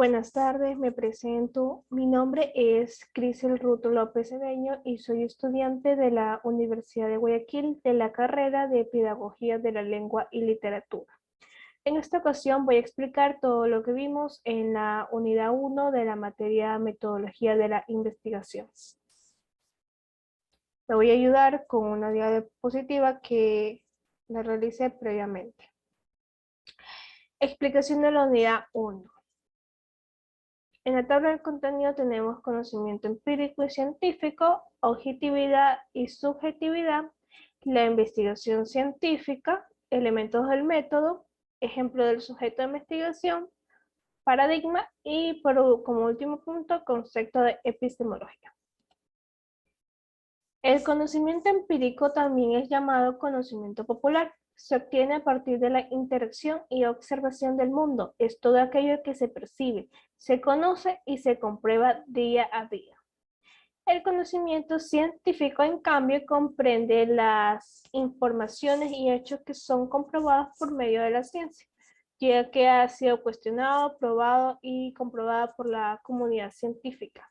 Buenas tardes, me presento. Mi nombre es Crisel Ruto López Cedeño y soy estudiante de la Universidad de Guayaquil de la carrera de Pedagogía de la Lengua y Literatura. En esta ocasión voy a explicar todo lo que vimos en la unidad 1 de la materia Metodología de la Investigación. Me voy a ayudar con una diapositiva que la realicé previamente. Explicación de la unidad 1. En la tabla del contenido tenemos conocimiento empírico y científico, objetividad y subjetividad, la investigación científica, elementos del método, ejemplo del sujeto de investigación, paradigma y como último punto, concepto de epistemología. El conocimiento empírico también es llamado conocimiento popular. Se obtiene a partir de la interacción y observación del mundo. Es todo aquello que se percibe, se conoce y se comprueba día a día. El conocimiento científico, en cambio, comprende las informaciones y hechos que son comprobados por medio de la ciencia, ya que ha sido cuestionado, probado y comprobado por la comunidad científica.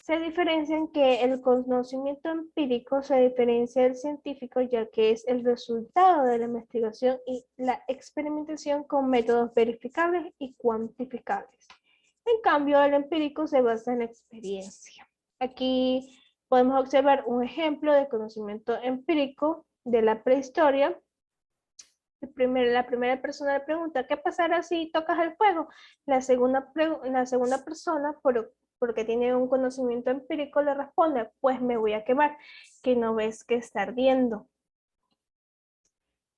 Se diferencian que el conocimiento empírico se diferencia del científico, ya que es el resultado de la investigación y la experimentación con métodos verificables y cuantificables. En cambio, el empírico se basa en la experiencia. Aquí podemos observar un ejemplo de conocimiento empírico de la prehistoria. La primera persona le pregunta, ¿qué pasará si tocas el fuego? La segunda persona, porque tiene un conocimiento empírico, le responde, pues me voy a quemar, que no ves que está ardiendo.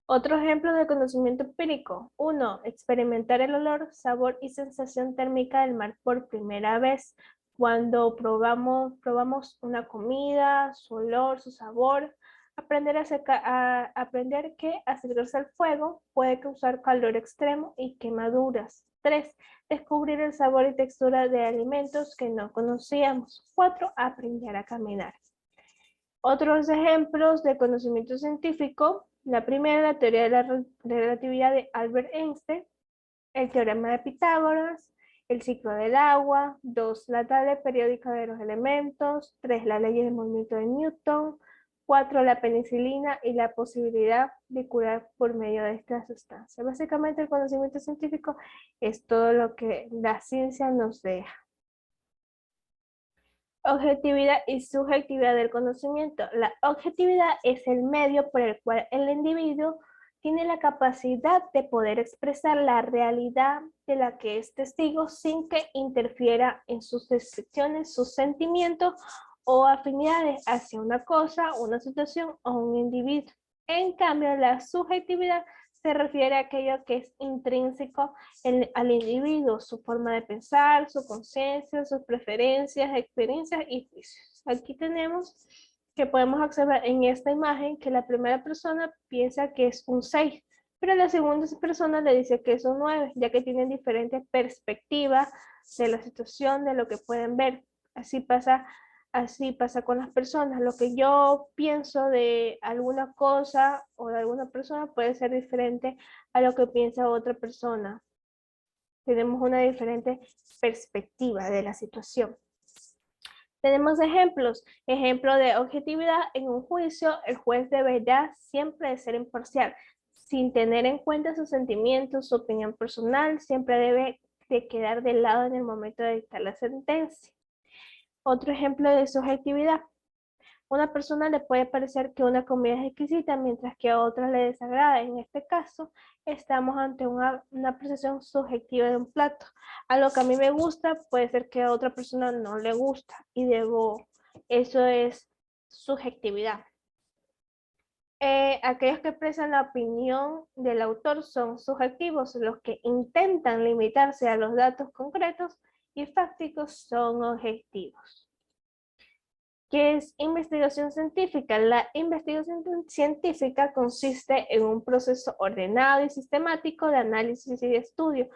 Otro ejemplo de conocimiento empírico. 1. Experimentar el olor, sabor y sensación térmica del mar por primera vez. Cuando probamos una comida, su olor, su sabor. Aprender que acercarse al fuego puede causar calor extremo y quemaduras. 3. Descubrir el sabor y textura de alimentos que no conocíamos. 4. Aprender a caminar. Otros ejemplos de conocimiento científico. La primera, la teoría de la relatividad de Albert Einstein. El teorema de Pitágoras. El ciclo del agua. 2. La tabla periódica de los elementos. 3. La ley del movimiento de Newton. 4. La penicilina y la posibilidad de curar por medio de esta sustancia. Básicamente el conocimiento científico es todo lo que la ciencia nos deja. Objetividad y subjetividad del conocimiento. La objetividad es el medio por el cual el individuo tiene la capacidad de poder expresar la realidad de la que es testigo sin que interfiera en sus decisiones, sus sentimientos o afinidades hacia una cosa, una situación o un individuo. En cambio, la subjetividad se refiere a aquello que es intrínseco al individuo, su forma de pensar, su conciencia, sus preferencias, experiencias y juicios. Aquí tenemos que podemos observar en esta imagen que la primera persona piensa que es un 6, pero la segunda persona le dice que es un 9, ya que tienen diferentes perspectivas de la situación, de lo que pueden ver. Así pasa con las personas. Lo que yo pienso de alguna cosa o de alguna persona puede ser diferente a lo que piensa otra persona. Tenemos una diferente perspectiva de la situación. Tenemos ejemplos. Ejemplo de objetividad. En un juicio, el juez deberá siempre de ser imparcial, sin tener en cuenta sus sentimientos, su opinión personal, siempre debe de quedar de lado en el momento de dictar la sentencia. Otro ejemplo de subjetividad. Una persona le puede parecer que una comida es exquisita, mientras que a otra le desagrada. En este caso, estamos ante una apreciación subjetiva de un plato. Algo que a mí me gusta puede ser que a otra persona no le gusta eso es subjetividad. Aquellos que expresan la opinión del autor son subjetivos, los que intentan limitarse a los datos concretos y fácticos son objetivos. ¿Qué es investigación científica? La investigación científica consiste en un proceso ordenado y sistemático de análisis y de estudio.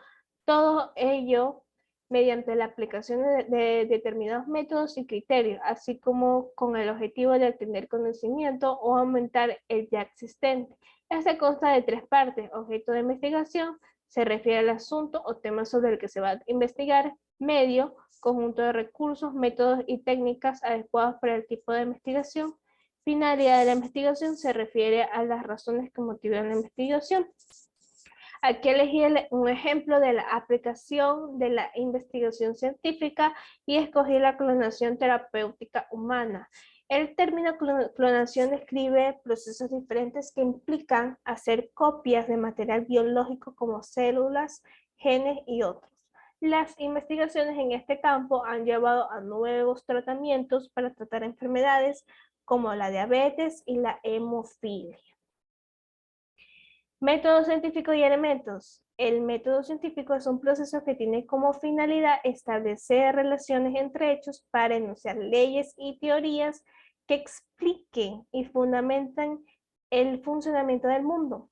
Todo ello mediante la aplicación de determinados métodos y criterios, así como con el objetivo de obtener conocimiento o aumentar el ya existente. Este consta de 3 partes: objeto de investigación, se refiere al asunto o tema sobre el que se va a investigar. Medio, conjunto de recursos, métodos y técnicas adecuados para el tipo de investigación. Finalidad de la investigación se refiere a las razones que motivan la investigación. Aquí elegí un ejemplo de la aplicación de la investigación científica y escogí la clonación terapéutica humana. El término clonación describe procesos diferentes que implican hacer copias de material biológico como células, genes y otros. Las investigaciones en este campo han llevado a nuevos tratamientos para tratar enfermedades como la diabetes y la hemofilia. Método científico y elementos. El método científico es un proceso que tiene como finalidad establecer relaciones entre hechos para enunciar leyes y teorías que expliquen y fundamenten el funcionamiento del mundo.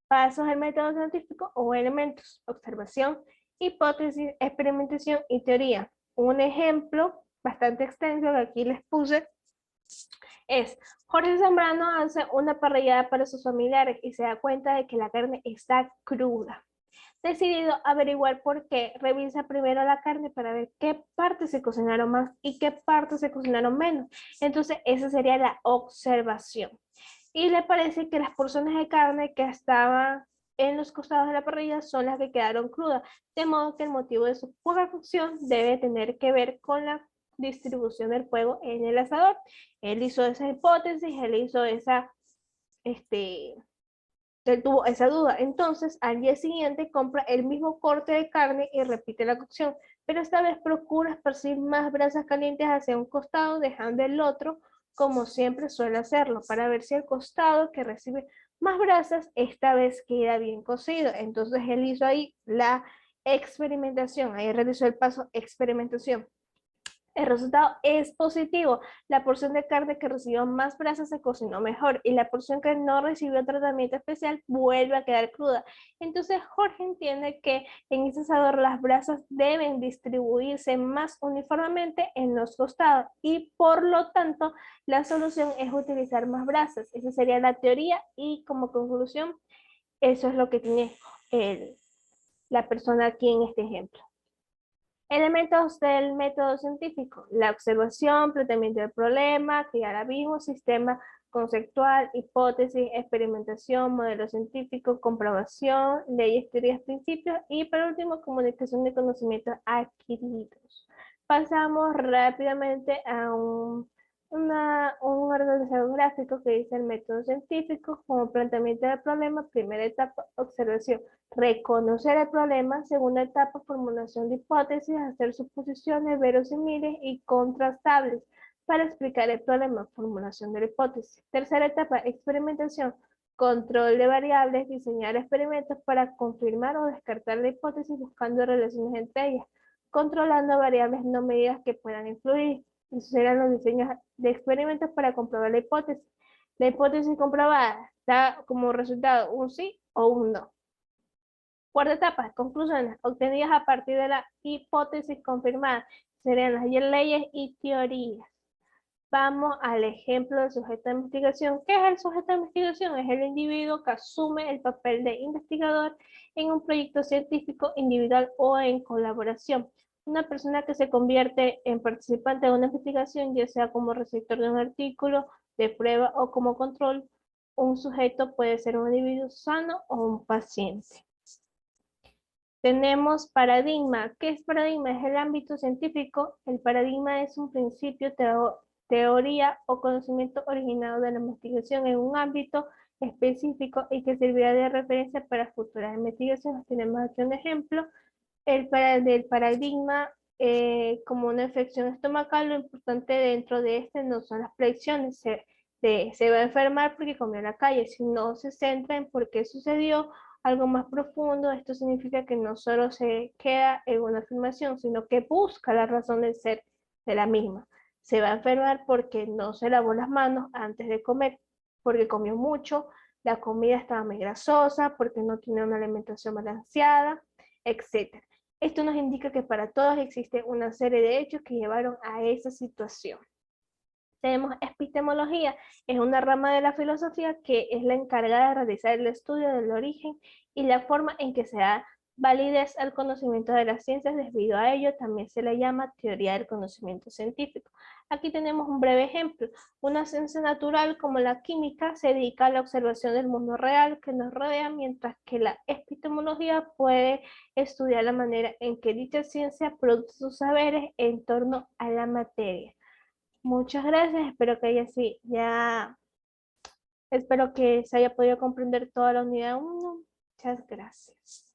Pasos del método científico o elementos: observación, hipótesis, experimentación y teoría. Un ejemplo bastante extenso que aquí les puse es: Jorge Zambrano hace una parrillada para sus familiares y se da cuenta de que la carne está cruda. Decidido averiguar por qué, revisa primero la carne para ver qué partes se cocinaron más y qué partes se cocinaron menos. Entonces, esa sería la observación. Y le parece que las porciones de carne que estaban en los costados de la parrilla son las que quedaron crudas, de modo que el motivo de su poca cocción debe tener que ver con la distribución del fuego en el asador. Él hizo esa hipótesis, él hizo esa, él tuvo esa duda. Entonces, al día siguiente compra el mismo corte de carne y repite la cocción, pero esta vez procura esparcir más brasas calientes hacia un costado, dejando el otro como siempre suele hacerlo, para ver si el costado que recibe más brasas esta vez queda bien cocido. Entonces, él hizo ahí la experimentación, ahí realizó el paso experimentación. El resultado es positivo. La porción de carne que recibió más brasas se cocinó mejor y la porción que no recibió tratamiento especial vuelve a quedar cruda. Entonces Jorge entiende que en ese asador las brasas deben distribuirse más uniformemente en los costados y por lo tanto la solución es utilizar más brasas. Esa sería la teoría y como conclusión eso es lo que tiene la persona aquí en este ejemplo. Elementos del método científico: la observación, planteamiento del problema, crear abismo, sistema conceptual, hipótesis, experimentación, modelo científico, comprobación, leyes, teorías, principios y por último, comunicación de conocimientos adquiridos. Pasamos rápidamente a un organizador gráfico que dice el método científico como planteamiento del problema. Primera etapa, observación. Reconocer el problema. Segunda etapa, formulación de hipótesis, hacer suposiciones verosímiles y contrastables para explicar el problema, formulación de la hipótesis. Tercera etapa, experimentación, control de variables, diseñar experimentos para confirmar o descartar la hipótesis buscando relaciones entre ellas, controlando variables no medidas que puedan influir. Esos serán los diseños de experimentos para comprobar la hipótesis. La hipótesis comprobada da como resultado un sí o un no. Cuarta etapa, conclusiones obtenidas a partir de la hipótesis confirmada. Serían las leyes y teorías. Vamos al ejemplo del sujeto de investigación. ¿Qué es el sujeto de investigación? Es el individuo que asume el papel de investigador en un proyecto científico individual o en colaboración. Una persona que se convierte en participante de una investigación, ya sea como receptor de un artículo, de prueba o como control. Un sujeto puede ser un individuo sano o un paciente. Tenemos paradigma. ¿Qué es paradigma? Es el ámbito científico. El paradigma es un principio, teoría o conocimiento originado de la investigación en un ámbito específico y que servirá de referencia para futuras investigaciones. Tenemos aquí un ejemplo del paradigma como una infección estomacal. Lo importante dentro de este no son las predicciones. Se va a enfermar porque comió en la calle, si no se centra en por qué sucedió algo más profundo. Esto significa que no solo se queda en una afirmación, sino que busca la razón de ser de la misma. Se va a enfermar porque no se lavó las manos antes de comer, porque comió mucho, la comida estaba muy grasosa, porque no tiene una alimentación balanceada, etc. Esto nos indica que para todos existe una serie de hechos que llevaron a esa situación. Tenemos epistemología, es una rama de la filosofía que es la encargada de realizar el estudio del origen y la forma en que se da validez al conocimiento de las ciencias. Debido a ello, también se le llama teoría del conocimiento científico. Aquí tenemos un breve ejemplo. Una ciencia natural como la química se dedica a la observación del mundo real que nos rodea, mientras que la epistemología puede estudiar la manera en que dicha ciencia produce sus saberes en torno a la materia. Muchas gracias, espero que haya sí, ya, espero que se haya podido comprender toda la unidad 1. Muchas gracias.